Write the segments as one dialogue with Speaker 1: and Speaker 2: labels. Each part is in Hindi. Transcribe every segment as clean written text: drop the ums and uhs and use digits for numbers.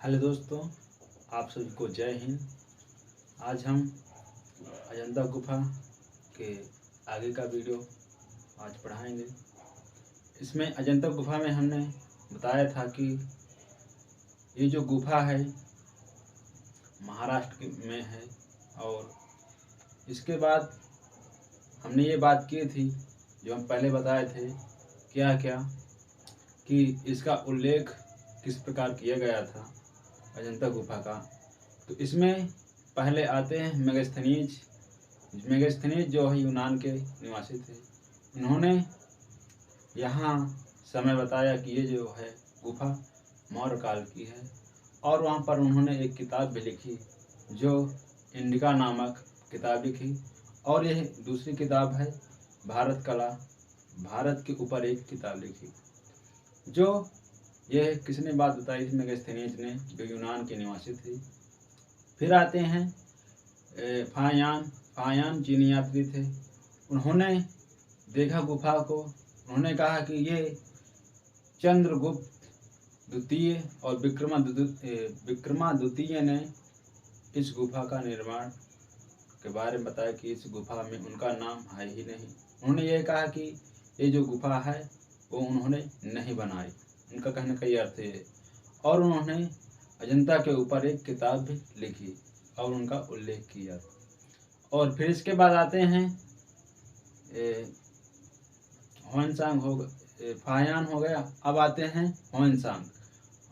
Speaker 1: हेलो दोस्तों, आप सभी को जय हिंद। आज हम अजंता गुफा के आगे का वीडियो आज पढ़ाएंगे। इसमें अजंता गुफा में हमने बताया था कि ये जो गुफा है महाराष्ट्र में है, और इसके बाद हमने ये बात की थी जो हम पहले बताए थे क्या क्या कि इसका उल्लेख किस प्रकार किया गया था अजंता गुफा का। तो इसमें पहले आते हैं मेगास्थनीज। मेगास्थनीज जो है यूनान के निवासी थे। उन्होंने यहाँ समय बताया कि ये जो है गुफा मौर्य काल की है, और वहाँ पर उन्होंने एक किताब भी लिखी जो इंडिका नामक किताब लिखी। और यह दूसरी किताब है भारत कला, भारत के ऊपर एक किताब लिखी। जो यह किसने बात बताई थी? मेगास्थनीज ने, जो यूनान के निवासी थे। फिर आते हैं फायान चीनी यात्री थे। उन्होंने देखा गुफा को। उन्होंने कहा कि ये चंद्रगुप्त द्वितीय और विक्रमादित्य ने इस गुफा का निर्माण के बारे में बताया कि इस गुफा में उनका नाम है ही नहीं। उन्होंने ये कहा कि ये जो गुफा है वो उन्होंने नहीं बनाई। उनका कहने का ये अर्थ है। और उन्होंने अजंता के ऊपर एक किताब भी लिखी और उनका उल्लेख किया। और फिर इसके बाद आते हैं ह्वेनसांग फायान हो गया। अब आते हैं ह्वेनसांग।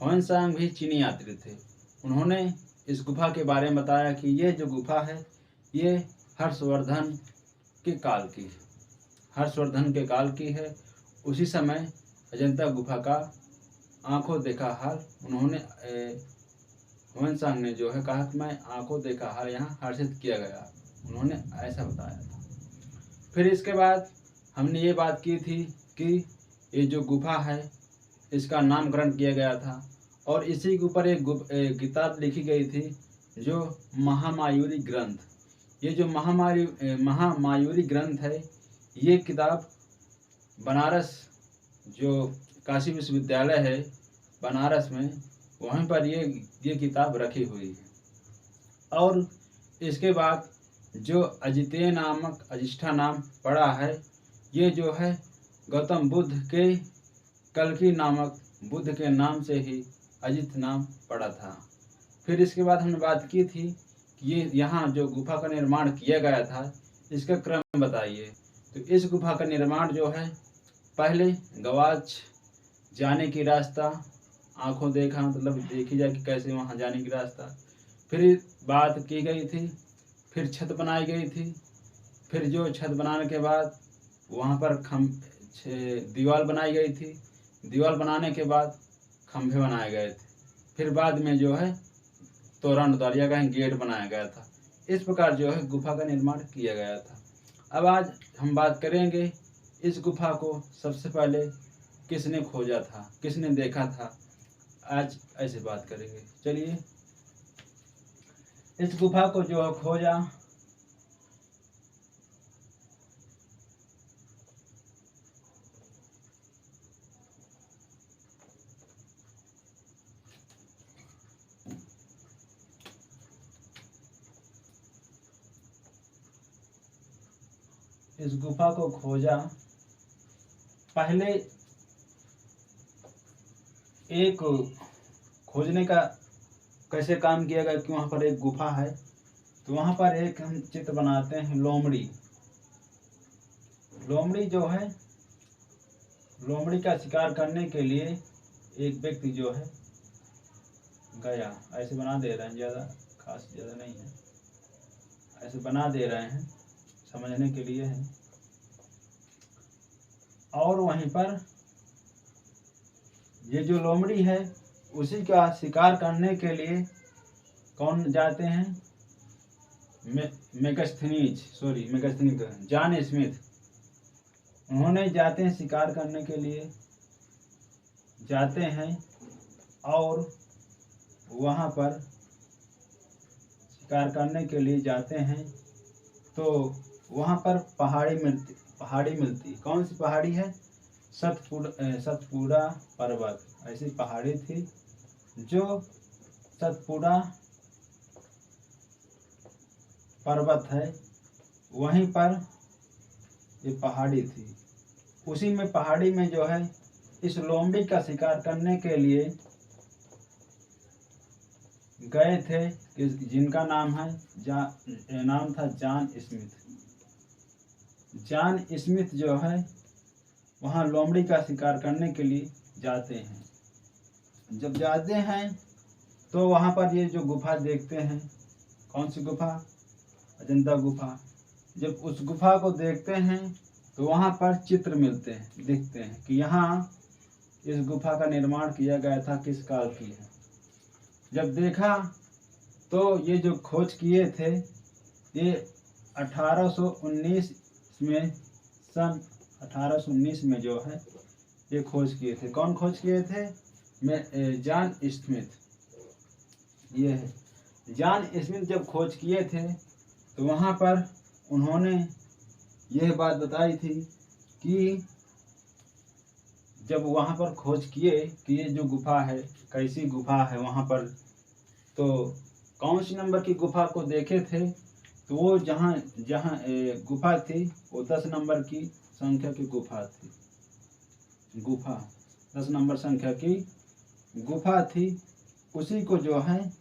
Speaker 1: ह्वेनसांग भी चीनी यात्री थे। उन्होंने इस गुफा के बारे में बताया कि ये जो गुफा है ये हर्षवर्धन के काल की है। हर्षवर्धन के काल की है। उसी समय अजंता गुफा का आंखों देखा हाल उन्होंने ह्वेनसांग ने जो है कहा कि मैं आंखों देखा हाल यहाँ हर्षित किया गया। उन्होंने ऐसा बताया था। फिर इसके बाद हमने ये बात की थी कि ये जो गुफा है इसका नामकरण किया गया था, और इसी के ऊपर एक किताब लिखी गई थी जो महामायूरी ग्रंथ। ये जो महामायूरी ग्रंथ है, ये किताब बनारस, जो काशी विश्वविद्यालय है बनारस में, वहीं पर ये किताब रखी हुई है। और इसके बाद जो अजिष्ठा नाम पड़ा है, ये जो है गौतम बुद्ध के कल्कि नामक बुद्ध के नाम से ही अजित नाम पड़ा था। फिर इसके बाद हमने बात की थी कि ये यहाँ जो गुफा का निर्माण किया गया था इसका क्रम बताइए। तो इस गुफा का निर्माण जो है, पहले गवाच जाने की रास्ता, आंखों देखा मतलब देखी जाए कि कैसे वहाँ जाने की रास्ता। फिर बात की गई थी। फिर छत बनाई गई थी। फिर जो छत बनाने के बाद वहाँ पर दीवार बनाई गई थी। दीवार बनाने के बाद खंभे बनाए गए थे। फिर बाद में जो है तोरण उतारिया गया, गेट बनाया गया था। इस प्रकार जो है गुफा का निर्माण किया गया था। अब आज हम बात करेंगे इस गुफा को सबसे पहले किसने खोजा था, किसने देखा था। आज ऐसे बात करेंगे। चलिए, इस गुफा को जो है खोजा इस गुफा को खोजा पहले एक खोजने का कैसे काम किया गया कि वहाँ पर एक गुफा है, तो वहाँ पर एक हम चित्र बनाते हैं लोमड़ी। लोमड़ी जो है, लोमड़ी का शिकार करने के लिए एक व्यक्ति जो है गया। ऐसे बना दे रहे हैं, ज़्यादा खास ज़्यादा नहीं है, ऐसे बना दे रहे हैं समझने के लिए है। और वहीं पर ये जो लोमड़ी है उसी का शिकार करने के लिए कौन जाते हैं? Megasthenes John Smith. उन्होंने जाते हैं शिकार करने के लिए, जाते हैं और वहाँ पर शिकार करने के लिए जाते हैं तो वहाँ पर पहाड़ी मिलती। कौन सी पहाड़ी है? सतपुड़ा पर्वत। ऐसी पहाड़ी थी जो सतपुड़ा पर्वत है, वहीं पर ये पहाड़ी थी। उसी में पहाड़ी में जो है इस लोमड़ी का शिकार करने के लिए गए थे, जिनका नाम है नाम था जॉन स्मिथ। जॉन स्मिथ जो है वहाँ लोमड़ी का शिकार करने के लिए जाते हैं। जब जाते हैं तो वहाँ पर ये जो गुफा देखते हैं, कौन सी गुफा? अजंता गुफा। जब उस गुफा को देखते हैं तो वहाँ पर चित्र मिलते हैं, दिखते हैं कि यहाँ इस गुफा का निर्माण किया गया था, किस काल की है। जब देखा तो ये जो खोज किए थे ये 1819 में, सन 1819 में जो है ये खोज किए थे। कौन खोज किए थे? John Smith. ये है जॉन स्मिथ। जब खोज किए थे तो वहाँ पर उन्होंने यह बात बताई थी कि जब वहाँ पर खोज किए कि ये जो गुफा है कैसी गुफा है वहाँ पर, तो कौन सी नंबर की गुफा को देखे थे, तो वो जहाँ गुफा थी वो 10 नंबर की संख्या की गुफा थी। गुफा 10 नंबर संख्या की गुफा थी। उसी को जो है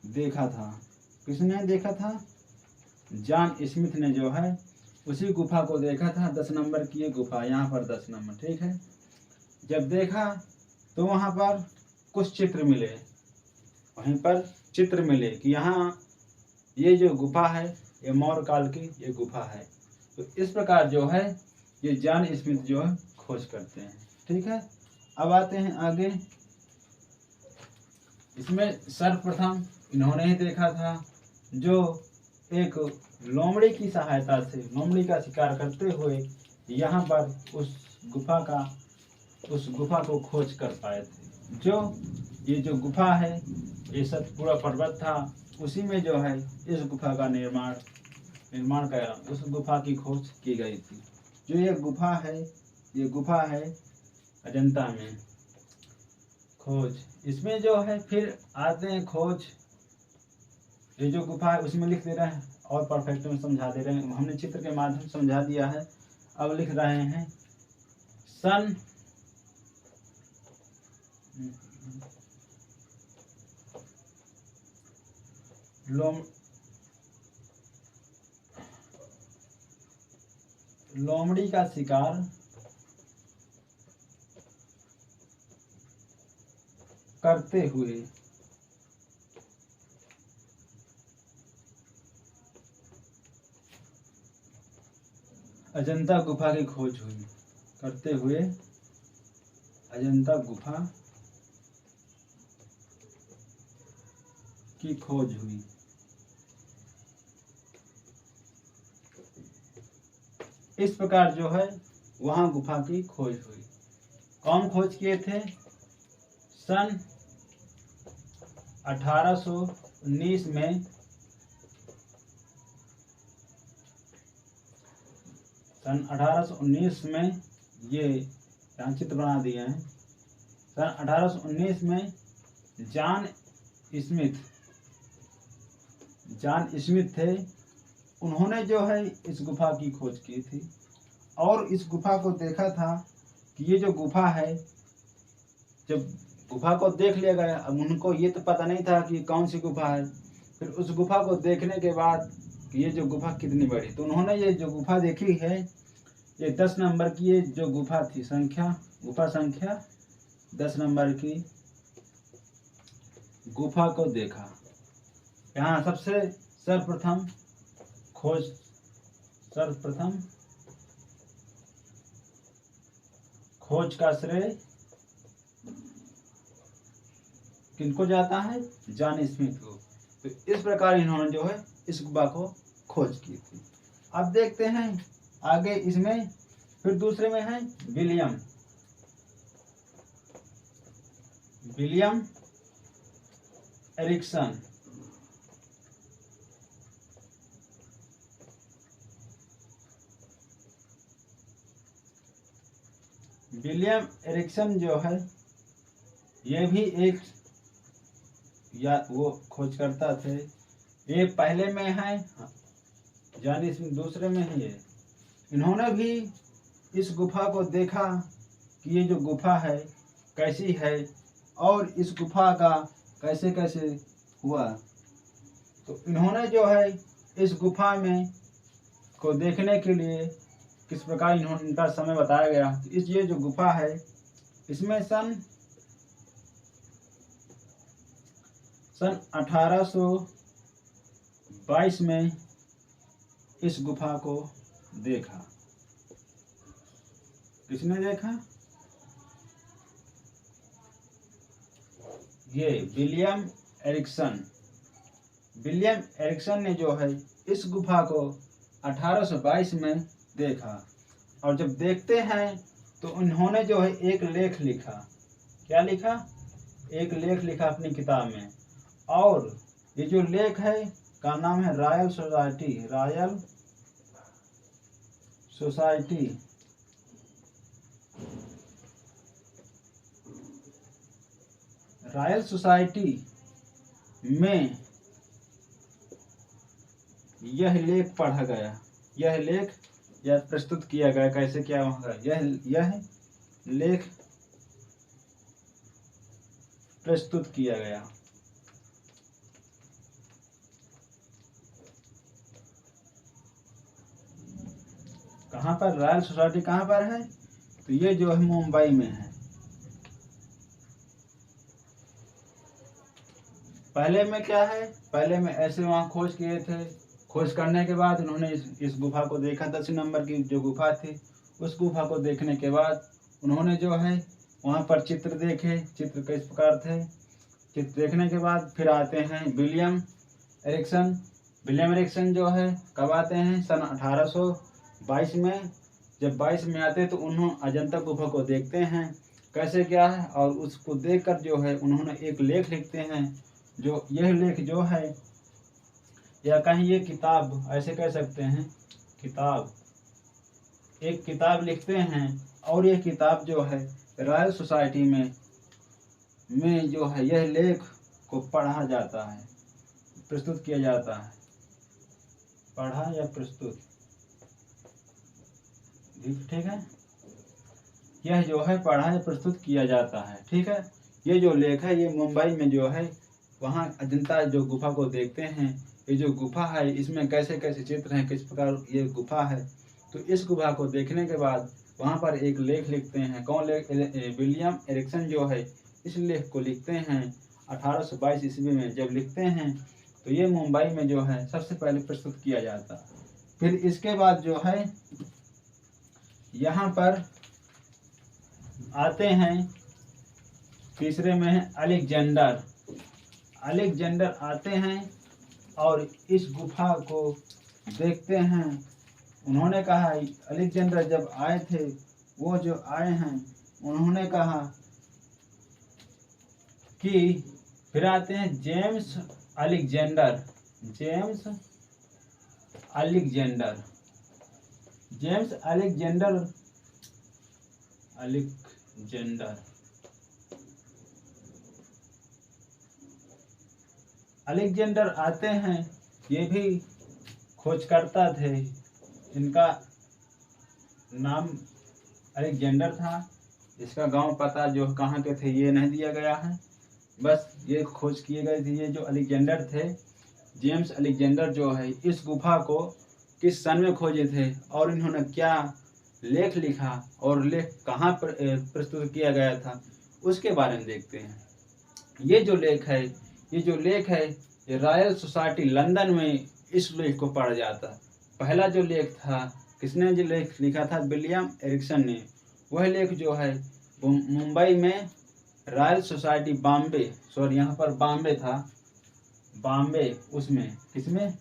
Speaker 1: देखा था। किसने देखा था? जॉन स्मिथ ने जो है उसी गुफा को देखा था। 10 नंबर की ये गुफा, यहाँ पर 10 नंबर, ठीक है। जब देखा तो वहाँ पर कुछ चित्र मिले, वहीं पर चित्र मिले कि यहाँ ये जो गुफा है ये मौर्य काल की ये गुफा है। तो इस प्रकार जो है ये जॉन स्मिथ जो है खोज करते हैं, ठीक है। अब आते हैं आगे। इसमें सर्वप्रथम इन्होंने ही देखा था, जो एक लोमड़ी की सहायता से लोमड़ी का शिकार करते हुए यहाँ पर उस गुफा को खोज कर पाए थे। जो ये जो गुफा है ये सतपुड़ा पर्वत था, उसी में जो है इस गुफा का निर्माण उस गुफा की खोज की गई थी। जो ये गुफा है अजंता में खोज। इसमें जो है फिर आते हैं खोज। ये जो गुफा है उसमें लिख दे रहे हैं और परफेक्ट में समझा दे रहे हैं। हमने चित्र के माध्यम से समझा दिया है। अब लिख रहे हैं सन लोमड़ी का शिकार करते हुए अजंता गुफा की खोज हुई। करते हुए अजंता गुफा की खोज हुई। इस प्रकार जो है वहां गुफा की खोज हुई। कौन खोज किए थे? सन 1819 में ये यहाँ चित्र बना दिए हैं। सन 1819 में जॉन स्मिथ थे। उन्होंने जो है इस गुफा की खोज की थी और इस गुफा को देखा था कि ये जो गुफा है, जब गुफा को देख लिया गया, अब उनको ये तो पता नहीं था कि कौन सी गुफा है। फिर उस गुफा को देखने के बाद कि ये जो गुफा कितनी बड़ी, तो उन्होंने ये जो गुफा देखी है ये 10 नंबर की ये जो गुफा थी, गुफा संख्या 10 नंबर की गुफा को देखा। यहाँ सबसे सर्वप्रथम खोज का श्रेय किनको जाता है? जॉन स्मिथ को। तो इस प्रकार इन्होंने जो है इस गुफा को खोज की थी। अब देखते हैं आगे। इसमें फिर दूसरे में है विलियम एरिक्सन। विलियम एरिक्सन जो है ये भी एक या वो खोजकर्ता थे, ये पहले में है यानी इसमें दूसरे में ही है। इन्होंने भी इस गुफा को देखा कि ये जो गुफा है कैसी है और इस गुफा का कैसे कैसे हुआ। तो इन्होंने जो है इस गुफा में को देखने के लिए किस प्रकार इनका समय बताया गया। इस ये जो गुफा है इसमें सन 1822 में इस गुफा को देखा। किसने देखा? ये विलियम एरिक्सन। विलियम एरिक्सन ने जो है इस गुफा को 1822 में देखा। और जब देखते हैं तो उन्होंने जो है एक लेख लिखा। क्या लिखा? एक लेख लिखा अपनी किताब में। और ये जो लेख है का नाम है royal society. Royal society royal society में यह लेख पढ़ा गया। यह लेख या प्रस्तुत किया गया। कैसे क्या होगा? यह लेख प्रस्तुत किया गया। कहाँ पर? रॉयल सोसाइटी कहाँ पर है? तो ये जो है मुंबई में है। पहले में क्या है? पहले में ऐसे वहाँ खोज किए थे। खोज करने के बाद उन्होंने इस गुफा को देखा। 10 नंबर की जो गुफा थी उस गुफा को देखने के बाद उन्होंने जो है वहाँ पर चित्र देखे। चित्र किस प्रकार थे? चित्र देखने के बाद फिर आते हैं विलियम एरिक्सन। विलियम एरिक्सन जो है कब आते हैं? सन 1822 में। जब 22 में आते हैं तो उन्होंने अजंता गुफा को देखते हैं कैसे क्या है। और उसको देखकर जो है उन्होंने एक लेख लिखते हैं। जो यह लेख जो है या कहीं ये किताब ऐसे कह सकते हैं, किताब, एक किताब लिखते हैं। और यह किताब जो है रॉयल सोसाइटी में जो है यह लेख को पढ़ा जाता है, प्रस्तुत किया जाता है। पढ़ा या प्रस्तुत, ठीक है। यह जो है पढ़ा या प्रस्तुत किया जाता है, ठीक है। ये जो लेख है ये मुंबई में जो है वहाँ अजंता जो गुफा को देखते हैं। ये जो गुफा है इसमें कैसे कैसे चित्र हैं, किस प्रकार ये गुफा है। तो इस गुफा को देखने के बाद वहाँ पर एक लेख लिखते हैं। कौन लेख? विलियम एरिक्सन जो है इस लेख को लिखते हैं 1822 ईस्वी में। जब लिखते हैं तो ये मुंबई में जो है सबसे पहले प्रस्तुत किया जाता है। फिर इसके बाद जो है यहाँ पर आते हैं, तीसरे में है अलेक्जेंडर। अलेक्जेंडर आते हैं और इस गुफा को देखते हैं। उन्होंने कहा, अलेक्जेंडर जब आए थे, वो जो आए हैं उन्होंने कहा कि, फिर आते हैं James Alexander. James Alexander, James Alexander, Alexander, Alexander आते हैं। ये भी खोजकर्ता थे। इनका नाम अलेक्जेंडर था। इसका गांव पता जो कहाँ के थे ये नहीं दिया गया है, बस ये खोज किए गए थे। ये जो अलेक्जेंडर थे, जेम्स अलेक्जेंडर जो है इस गुफा को किस सन में खोजे थे और इन्होंने क्या लेख लिखा और लेख कहाँ पर प्रस्तुत किया गया था उसके बारे में देखते हैं। ये जो लेख है, ये जो लेख है ये रॉयल सोसाइटी लंदन में इस लेख को पढ़ा जाता है। पहला जो लेख था, किसने जो लेख लिखा था? विलियम एरिक्सन ने। वह लेख जो है मुंबई में रॉयल सोसाइटी बॉम्बे, सॉरी यहाँ पर बॉम्बे था, बॉम्बे, उसमें किसमें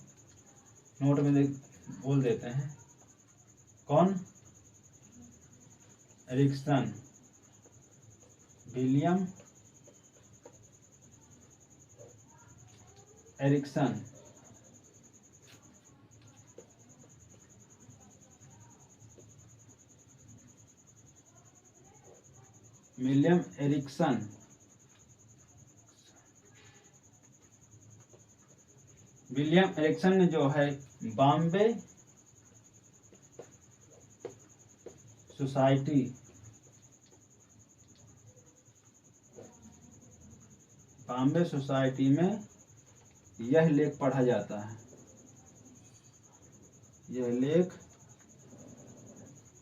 Speaker 1: नोट में बोल देते हैं, कौन? Ericsson, William Ericsson. William Ericsson William Ericsson ने जो है बॉम्बे सोसाइटी में यह लेख पढ़ा जाता है। यह लेख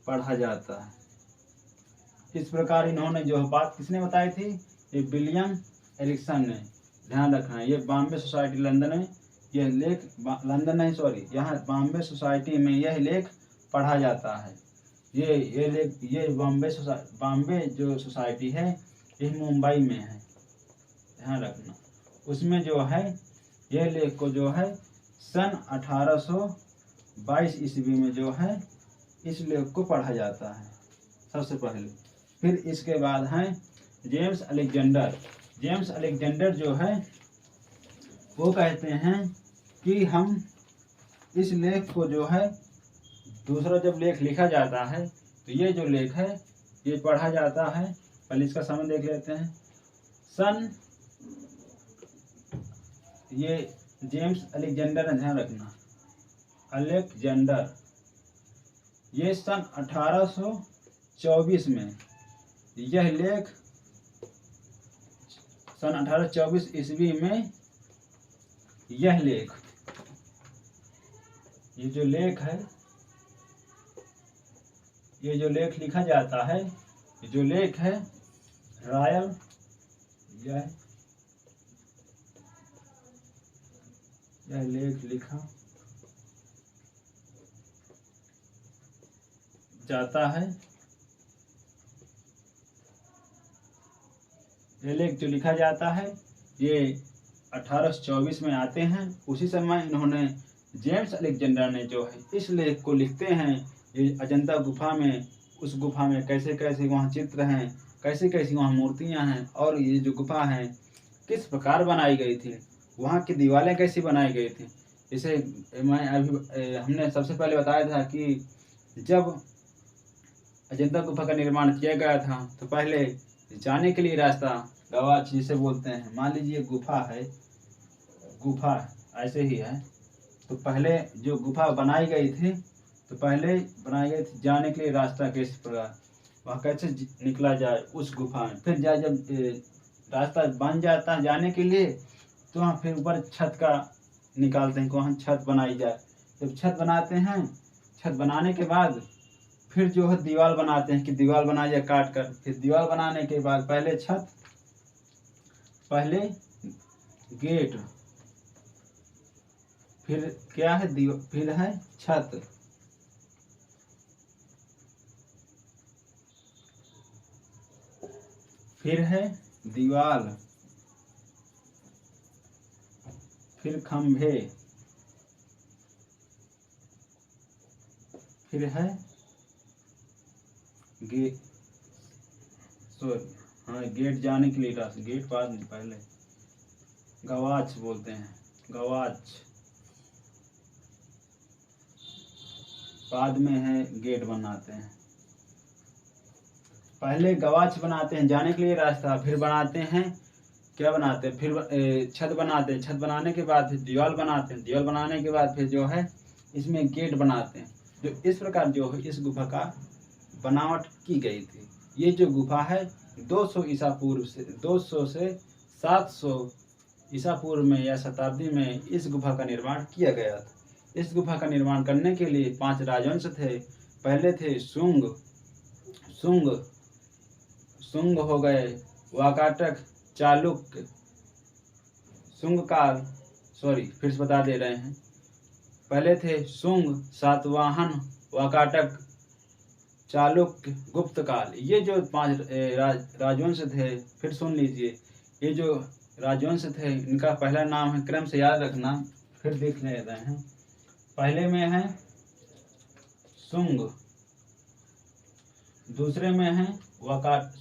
Speaker 1: पढ़ा जाता है। इस प्रकार इन्होंने जो बात किसने बताई थी, ये विलियम एरिक्सन ने। ध्यान रखना है, ये बॉम्बे सोसाइटी लंदन में यह लेख, लंदन नहीं सॉरी, यहाँ बॉम्बे सोसाइटी में यह लेख पढ़ा जाता है। ये लेख, ये बॉम्बे जो सोसाइटी है ये मुंबई में है, ध्यान रखना। उसमें जो है यह लेख को जो है सन 1822 ईस्वी में जो है इस लेख को पढ़ा जाता है सबसे पहले। फिर इसके बाद हैं जेम्स अलेक्जेंडर। जेम्स अलेक्जेंडर जो है वो कहते हैं कि हम इस लेख को जो है, दूसरा जब लेख लिखा जाता है तो ये जो लेख है ये पढ़ा जाता है। पहले इसका समय देख लेते हैं। सन, ये जेम्स अलेक्जेंडर, ध्यान रखना, अलेक्जेंडर, ये सन 1824 में यह लेख, सन 1824 ईस्वी में यह लेख, ये जो लेख है, ये जो लेख लिखा जाता है, ये जो लेख है रॉयल, यह लेख लिखा जाता है। ये लेख जो लिखा जाता है ये 1824 में आते हैं। उसी समय इन्होंने, जेम्स अलेक्जेंडर ने जो है इस लेख को लिखते हैं। ये अजंता गुफा में, उस गुफा में कैसे कैसे वहाँ चित्र हैं, कैसे कैसी वहाँ मूर्तियाँ हैं, और ये जो गुफा है किस प्रकार बनाई गई थी, वहाँ की दीवारें कैसी बनाई गई थी। इसे मैं अभी, हमने सबसे पहले बताया था कि जब अजंता गुफा का निर्माण किया गया था तो पहले जाने के लिए रास्ता गवाच जिसे बोलते हैं, मान लीजिए गुफा है, गुफा ऐसे ही है, तो पहले जो गुफा बनाई गई थी, तो पहले बनाई गई थी जाने के लिए रास्ता किस प्रकार, वहाँ कैसे निकला जाए उस गुफा में। फिर जब रास्ता बन जाता है जाने के लिए, तो वहाँ फिर ऊपर छत का निकालते हैं कि वहाँ छत बनाई जाए। जब छत बनाते हैं, छत बनाने के बाद फिर जो है दीवार बनाते हैं कि दीवार बनाई जाए काट कर। फिर दीवार बनाने के बाद पहले छत, पहले गेट, फिर क्या है फिर है छत, फिर है दीवार, फिर खंभे, फिर है गेट, सॉरी हाँ गेट जाने के लिए रास्ता, गेट बाद में, पहले गवाच बोलते हैं, गवाच बाद में है गेट बनाते हैं। पहले गवाच बनाते हैं जाने के लिए रास्ता, फिर बनाते हैं क्या बनाते हैं, फिर छत बनाते हैं, छत बनाने के बाद फिर दीवार बनाते हैं, दीवार बनाने के बाद फिर जो है इसमें गेट बनाते हैं। जो इस प्रकार जो है इस गुफा का बनावट की गई थी। ये जो गुफा है 200 ईसा पूर्व से 200 से 700 ईसा पूर्व में या शताब्दी में इस गुफा का निर्माण किया गया था। इस गुफा का निर्माण करने के लिए 5 राजवंश थे। पहले थे शुंग हो गए, वाकाटक, चालुक्य, शुंगकाल, सॉरी फिर से बता दे रहे हैं, पहले थे शुंग, सातवाहन, वाकाटक, चालुक्य, गुप्त काल। ये जो 5 राजवंश थे, फिर सुन लीजिए, ये जो राजवंश थे इनका पहला नाम है, क्रम से याद रखना, फिर देख ले रहे हैं। पहले में है शुंग, दूसरे में है वाकाटक,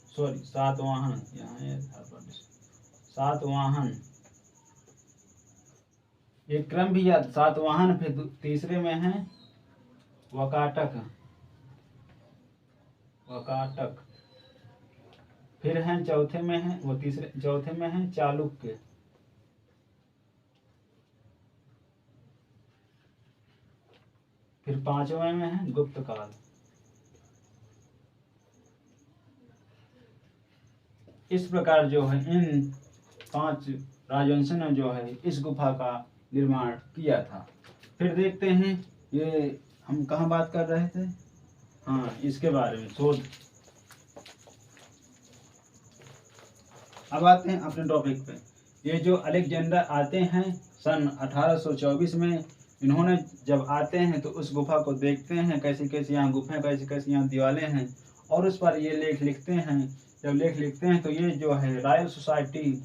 Speaker 1: सॉरी सातवाहन, यहाँ सातवाहन, एक क्रम भी याद, सातवाहन, फिर तीसरे में है वाकाटक, फिर हैं चौथे में है वो तीसरे चौथे में है चालुक्य, फिर पांचवें में है गुप्त काल। इस प्रकार जो है इन 5 राजवंशों ने जो है इस गुफा का निर्माण किया था। फिर देखते हैं ये हम कहाँ बात कर रहे थे, हाँ इसके बारे में शोध। अब आते हैं अपने टॉपिक पे। ये जो अलेक्जेंडर आते हैं सन 1824 में, इन्होंने जब आते हैं तो उस गुफा को देखते हैं, कैसी कैसी यहाँ गुफाएं, कैसी कैसी यहाँ दीवारें हैं, और उस पर ये लेख लिखते हैं। जब लेख लिखते हैं तो ये जो है रॉयल सोसाइटी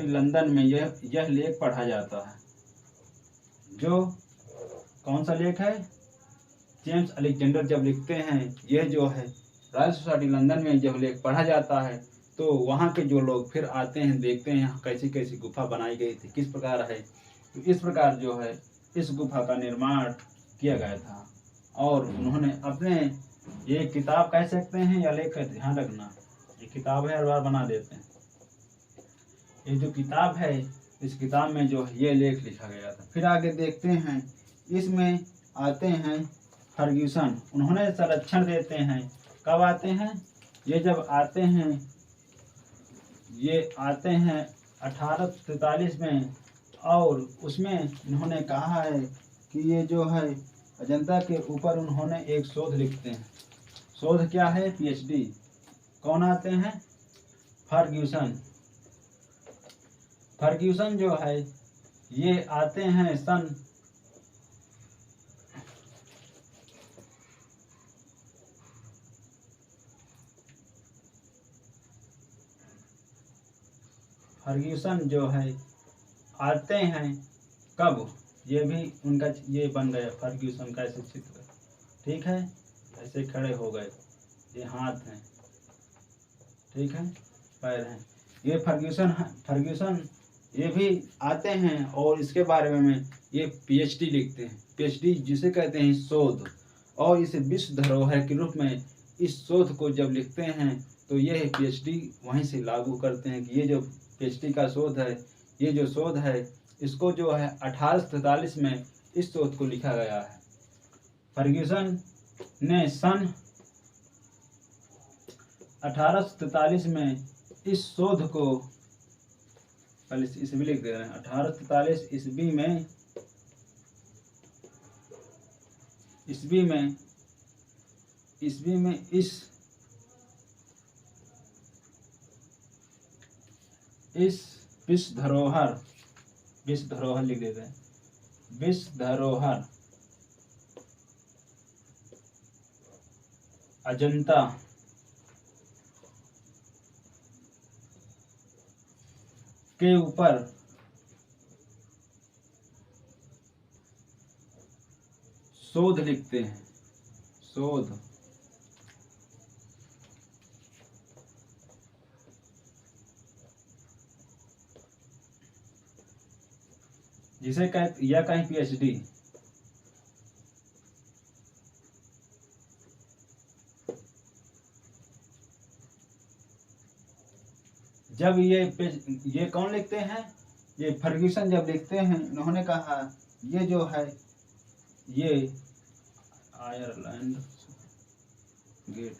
Speaker 1: लंदन में यह लेख पढ़ा जाता है। जो कौन सा लेख है, जेम्स अलेक्जेंडर जब लिखते हैं, यह जो है रॉयल सोसाइटी लंदन में जब लेख पढ़ा जाता है तो वहाँ के जो लोग फिर आते हैं, देखते हैं कैसी कैसी गुफा बनाई गई थी, किस प्रकार है। तो इस प्रकार जो है इस गुफा का निर्माण किया गया था। और उन्होंने अपने, ये किताब कह सकते हैं या लेख, ध्यान रखना ये किताब है, हर बार बना देते हैं। ये जो किताब है, इस किताब में जो है ये लेख लिखा गया था। फिर आगे देखते हैं, इसमें आते हैं फर्ग्यूसन, उन्होंने संरक्षण देते हैं। कब आते हैं, ये जब आते हैं, ये आते हैं 1843 में, और उसमें इन्होंने कहा है कि ये जो है अजंता के ऊपर उन्होंने एक शोध लिखते हैं। शोध क्या है, पीएचडी। कौन आते हैं, फर्ग्यूसन जो है ये आते हैं सन फर्ग्यूसन जो है आते हैं कब, ये भी उनका ये बन गया फर्ग्यूसन का ऐसे चित्र, ठीक है, ऐसे खड़े हो गए, ये हाथ हैं, ठीक है, पैर हैं, ये फर्ग्यूसन ये भी आते हैं। और इसके बारे में ये पीएचडी लिखते हैं। पीएचडी जिसे कहते हैं शोध, और इसे विश्व धरोहर के रूप में इस शोध को जब लिखते हैं तो यह पीएचडी वहीं से लागू करते हैं कि ये जो पीएचडी का शोध है, ये जो शोध है, इसको जो है 1843 में इस शोध को लिखा गया है। फर्ग्यूसन ने सन 1843 में इस शोध को, पहले ईस्वी लिख दे रहे हैं, 1843 ईस्वी में इस विश्व धरोहर लिख देते हैं, विश्व धरोहर अजंता के ऊपर शोध लिखते हैं। शोध जिसे या कहीं पीएचडी। जब ये कौन लिखते हैं, ये फर्ग्यूसन जब लिखते हैं, इन्होंने कहा ये जो है ये आयरलैंड गेट,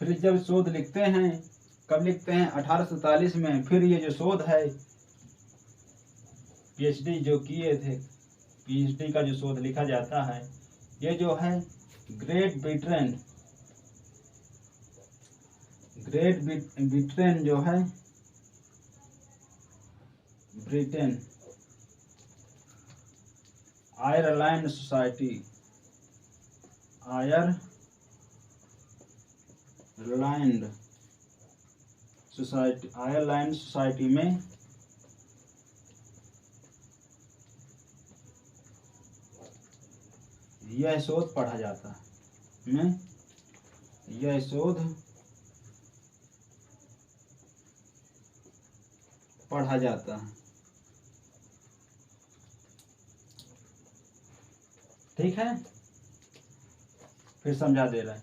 Speaker 1: फिर जब शोध लिखते हैं, कब लिखते हैं, 1847 में। फिर ये जो शोध है, पीएचडी जो किए थे, पीएचडी का जो शोध लिखा जाता है, ये जो है ग्रेट ब्रिटेन जो है, ब्रिटेन आयरलैंड सोसाइटी में यह शोध पढ़ा जाता है। यह शोध पढ़ा जाता है। ठीक है, फिर समझा दे रहा है।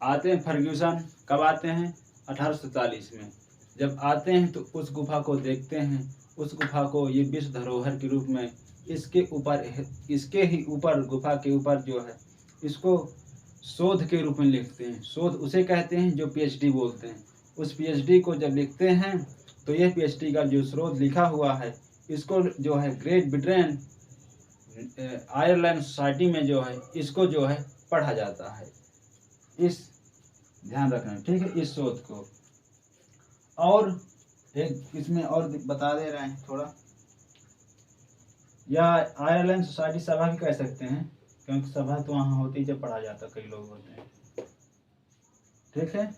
Speaker 1: आते हैं फर्ग्यूसन, कब आते हैं? 1847 में। जब आते हैं तो उस गुफा को देखते हैं। उस गुफा को ये विश्व धरोहर के रूप में इसके ही ऊपर गुफा के ऊपर जो है इसको शोध के रूप में लिखते हैं। शोध उसे कहते हैं जो पीएचडी बोलते हैं। उस पीएचडी को जब लिखते हैं तो यह पीएचडी का जो शोध लिखा हुआ है इसको जो है ग्रेट ब्रिटेन आयरलैंड सोसाइटी में जो है इसको जो है पढ़ा जाता है। इस ध्यान रखना, ठीक है, इस शोध को। और एक इसमें और बता दे रहे हैं थोड़ा, या आयरलैंड सोसाइटी सभा भी कह सकते हैं, क्योंकि सभा तो वहाँ होती जब पढ़ा जाता, कई लोग होते हैं। ठीक है,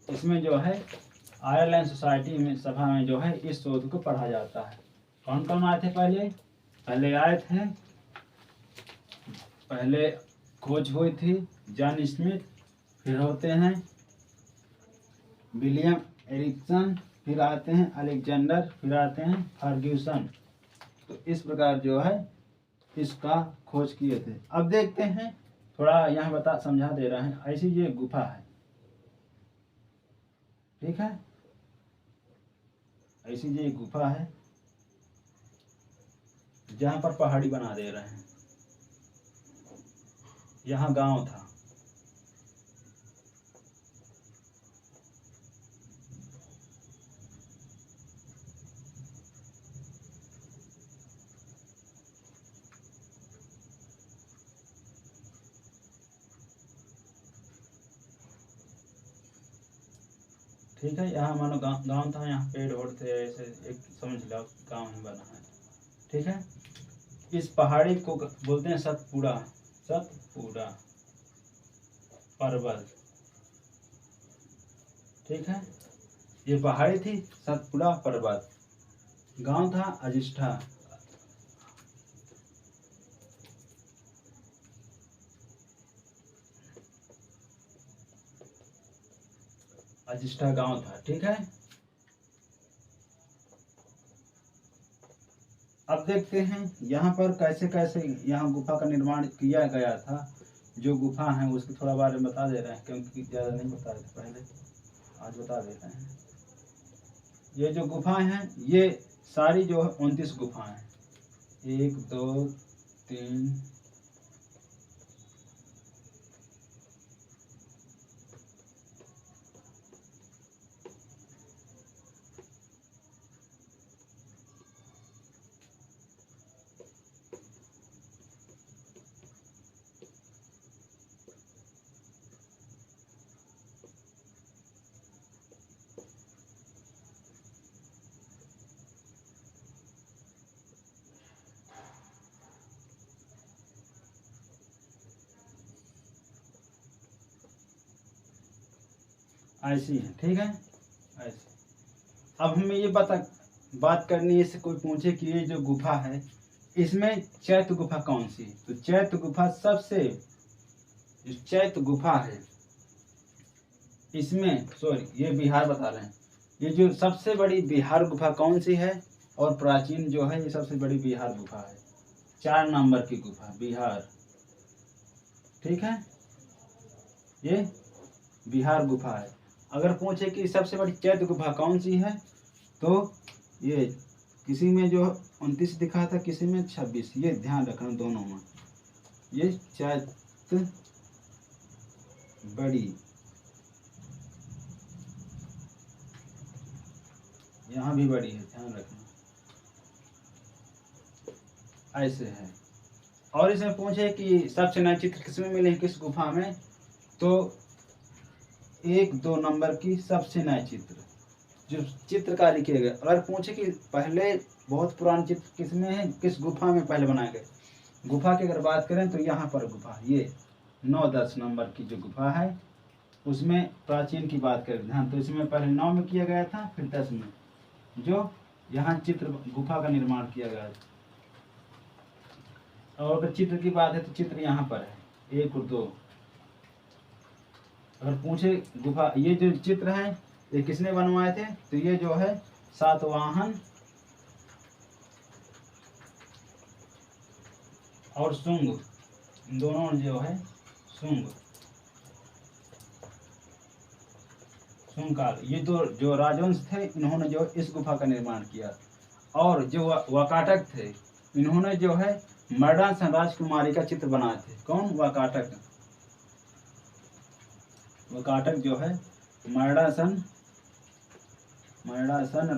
Speaker 1: इसमें जो है आयरलैंड सोसाइटी में सभा में जो है इस शोध को पढ़ा जाता है। कौन कौन आए थे? पहले आए थे, पहले खोज हुई थी जॉन स्मिथ, फिर होते हैं विलियम एरिक्सन, फिर आते हैं अलेक्जेंडर, फिर आते हैं फर्ग्यूसन। तो इस प्रकार जो है इसका खोज किए थे। अब देखते हैं, थोड़ा यहाँ समझा दे रहा है। ऐसी ये गुफा है, ठीक है, ऐसी ये गुफा है जहाँ पर पहाड़ी बना दे रहे हैं। यहाँ गांव था, ठीक है। यहाँ मानो गांव था, यहाँ पेड़ ओड़ थे, ऐसे एक समझ लो गांव ही बना है। ठीक है, इस पहाड़ी को बोलते हैं सतपुड़ा पर्वत। ठीक है, ये पहाड़ी थी सतपुड़ा पर्वत, गांव था अजिष्ठा। अजिष्ठा गांव था। ठीक है, अब देखते हैं यहाँ पर कैसे कैसे यहाँ गुफा का निर्माण किया गया था। जो गुफा है उसके थोड़ा बारे में बता दे रहे हैं, क्योंकि ज़्यादा नहीं बता रहे थे पहले, आज बता देते हैं। ये जो गुफाएं हैं ये सारी जो है 29 गुफाएं हैं। 1 2 3 ऐसी है। ठीक है, ऐसी। अब हमें ये बात करनी है, इससे कोई पूछे कि ये जो गुफा है इसमें चैत्य गुफा कौन सी है? तो चैत्य गुफा जो चैत्य गुफा है इसमें, सॉरी ये बिहार बता रहे हैं, ये जो सबसे बड़ी बिहार गुफा कौन सी है और प्राचीन जो है ये सबसे बड़ी बिहार गुफा है। 4 नंबर की गुफा बिहार। ठीक है, ये बिहार गुफा है। अगर पूछे कि सबसे बड़ी चैत्य गुफा कौन सी है तो ये किसी में जो 29 दिखा था, किसी में 26, ये ध्यान रखना दोनों में। ये चैत्य बड़ी, यहाँ भी बड़ी है, ध्यान रखना, ऐसे है। और इसमें पूछे कि सबसे नए चित्र किसमें मिले हैं, किस गुफा में, तो 1 2 नंबर की सबसे नए चित्र जो चित्रकारी किए गए। अगर पूछे कि पहले बहुत पुराने चित्र किसमें है, किस गुफा में पहले बनाए गए, गुफा की अगर बात करें तो यहाँ पर गुफा, ये 9 10 नंबर की जो गुफा है उसमें प्राचीन की बात करें ध्यान, तो इसमें पहले 9 में किया गया था, फिर 10 में जो यहाँ चित्र गुफा का निर्माण किया गया था। और अगर चित्र की बात है तो चित्र यहाँ पर है 1 और 2। अगर पूछे गुफा, ये जो चित्र है ये किसने बनवाए थे, तो ये जो है सातवाहन और शुंग, दोनों जो है शुंग काल, ये तो जो राजवंश थे इन्होंने जो इस गुफा का निर्माण किया। और जो वाकाटक थे इन्होंने जो है मर्दासन राजकुमारी का चित्र बनाए थे। कौन? वाकाटक। वाकाटक जो है मर्दासन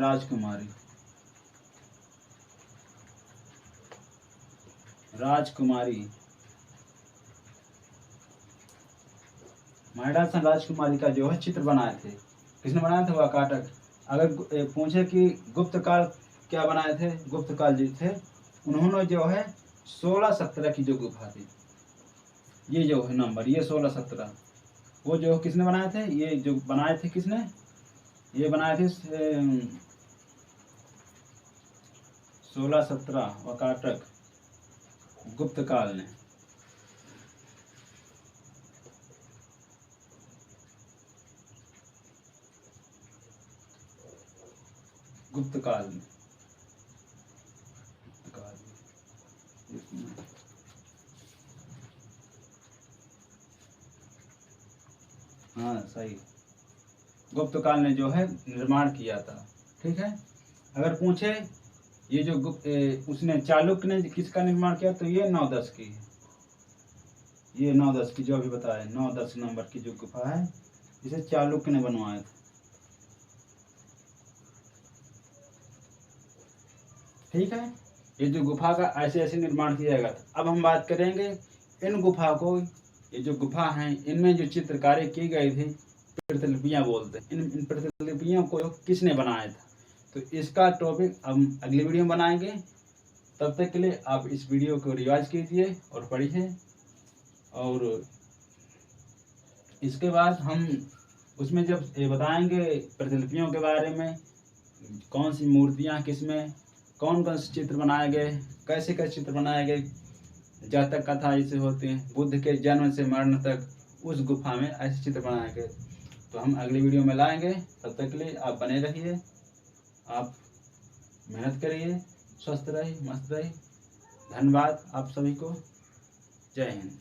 Speaker 1: राजकुमारी मर्दासन राजकुमारी का जो है चित्र बनाए थे। किसने बनाया था? वाकाटक। अगर पूछे कि गुप्त काल क्या बनाए थे, गुप्त काल जी थे उन्होंने जो है 16-17 की जो गुफा थी, ये जो है नंबर, ये 16-17 वो जो किसने बनाए थे? ये जो बनाए थे किसने? ये बनाए थे 16-17 वाकाटक गुप्त काल ने। गुप्त काल में हाँ सही, गुप्त काल ने जो है निर्माण किया था। ठीक है। अगर पूछे ये जो उसने चालुक्य ने किसका निर्माण किया, तो ये 9-10 की है। ये 9-10 की जो अभी बताया 9-10 नंबर की जो गुफा है इसे चालुक्य ने बनवाया था। ठीक है। ये जो गुफा का ऐसे ऐसे निर्माण किया गया था। अब हम बात करेंगे इन गुफा को, ये जो गुफा हैं इनमें जो चित्रकारी की गई थी प्रतिलिपियां बोलते हैं। इन प्रतिलिपियों को किसने बनाया था, तो इसका टॉपिक हम अगली वीडियो में बनाएंगे। तब तक के लिए आप इस वीडियो को रिवाइज कीजिए और पढ़िए, और इसके बाद हम उसमें जब ये बताएंगे प्रतिलिपियों के बारे में, कौन सी मूर्तियाँ किसमें, कौन कौन से चित्र बनाए गए, कैसे कैसे चित्र बनाए गए, जातक कथा ऐसे होते हैं, बुद्ध के जन्म से मरण तक उस गुफा में ऐसे चित्र बनाए गए। तो हम अगली वीडियो में लाएंगे। तब तक के लिए आप बने रहिए, आप मेहनत करिए, स्वस्थ रहिए, मस्त रहिए। धन्यवाद आप सभी को। जय हिंद।